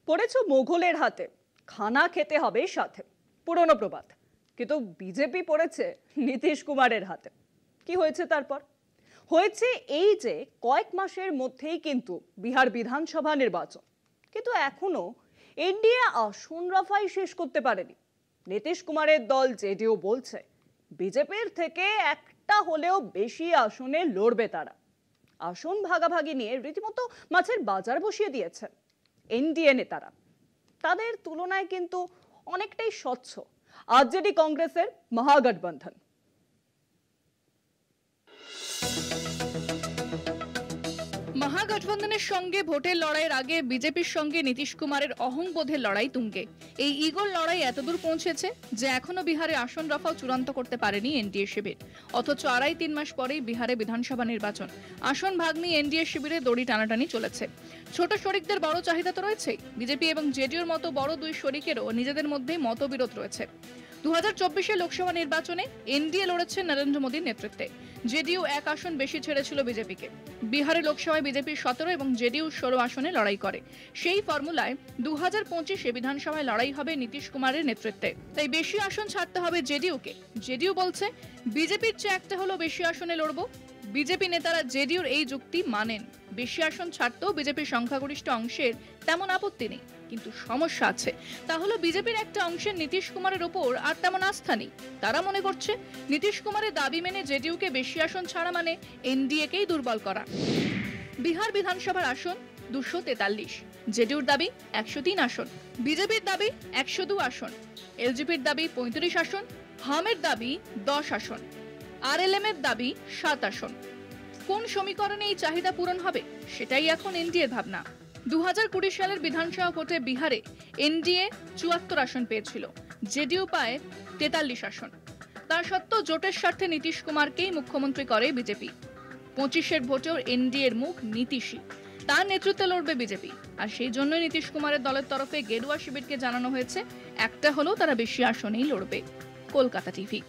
পড়েছো মোগলের হাতে, খানা খেতে হবে সাথে, পুরনো প্রবাদ। কিন্তু বিজেপি পড়েছে নীতিশ কুমারের হাতে। কি হয়েছে তারপর? হয়েছে এই যে কয়েক মাসের মধ্যেই কিন্তু বিহার বিধানসভা নির্বাচন, কিন্তু এখনো এনডিএ আসন রফাই শেষ করতে পারেনি। নীতিশ কুমারের দল জেডিইউ বলছে বিজেপির থেকে একটা হলেও বেশি আসনে লড়বে তারা। আসন ভাগাভাগি নিয়ে রীতিমতো মাছের বাজার বসিয়ে দিয়েছেন এনডিএ নেতারা। তাদের তুলনায় কিন্তু অনেকটাই স্বচ্ছ আরজেডি কংগ্রেসের মহাগঠবন্ধন। মহাগঠবন্ধনের সঙ্গে ভোটের লড়াইয়ের আগে বিজেপির সঙ্গে নীতিশ কুমারের অহংবোধের লড়াই তুঙ্গে। এই ইগোর লড়াই এতদূর পৌঁছেছে যে এখনো বিহারে আসন রফাও চূড়ান্ত করতে পারেনি এনডিএ শিবির। অথচ 2.5-3 মাস পরেই বিহারে বিধানসভা নির্বাচন, আসন ভাগ নিয়ে এনডিএ শিবিরে দড়ি টানাটানি চলেছে। ছোট শরিকদের বড় চাহিদা তো রয়েছে, বিজেপি এবং জেডিইউর মতো বড় দুই শরিকেরও নিজেদের মধ্যে মতবিরোধ রয়েছে। 2024 লোকসভা নির্বাচনে এনডিএ লড়েছে নরেন্দ্র মোদীর নেতৃত্বে, জেডিইউ 1 আসন বেশি ছেড়েছিল বিজেপিকে। বিহারের লোকসভায় বিজেপির 17 এবং জেডিইউ 16 আসনে লড়াই করে। সেই ফর্মুলায় 2025 বিধানসভায় লড়াই হবে নীতিশ কুমারের নেতৃত্বে। তাই বেশি আসন ছাড়তে হবে জেডিইউকে। জেডিইউ বলছে বিজেপির চেয়ে একটা হলো বেশি আসনে লড়ব। বিজেপি নেতারা জেডিইউর এই যুক্তি মানেন। বেশি আসন ছাড়তেও বিজেপির সংখ্যাগরিষ্ঠ অংশের তেমন আপত্তি নেই, কিন্তু সমস্যা আছে। তা হলো বিজেপির একটা অংশের নীতিশ কুমারের ওপর আর তেমন আস্থা নেই। তারা মনে করছে নীতিশ কুমারের দাবি মেনে জেডিইউকে বেশি আসন ছাড়া মানে এনডিএকেই দুর্বল করা। বিহার বিধানসভার আসন 243, জেডিইউর দাবি 103 আসন, বিজেপির দাবি 102 আসন, এলজেপির দাবি 35 আসন, হামের দাবি 10 আসন, আরএলএম এর দাবি 7 আসন। কোন সমীকরণে এই চাহিদা পূরণ হবে সেটাই এখন এনডিএর ভাবনা। 2020 সালের বিধানসভা ভোটে বিহারে এনডিএ 74 আসন পেয়েছিল, জেডিইউ পায় 43 আসন। তা সত্ত্বেও জোটের স্বার্থে নীতিশ কুমারকেই মুখ্যমন্ত্রী করে বিজেপি। 25 ভোটেও এনডিএর মুখ নীতিশই, তার নেতৃত্বে লড়বে বিজেপি। আর সেই জন্যই নীতিশ কুমারের দলের তরফে গেরুয়া শিবিরকে জানানো হয়েছে একটা হলেও তারা বেশি আসনেই লড়বে। কলকাতা টিভি।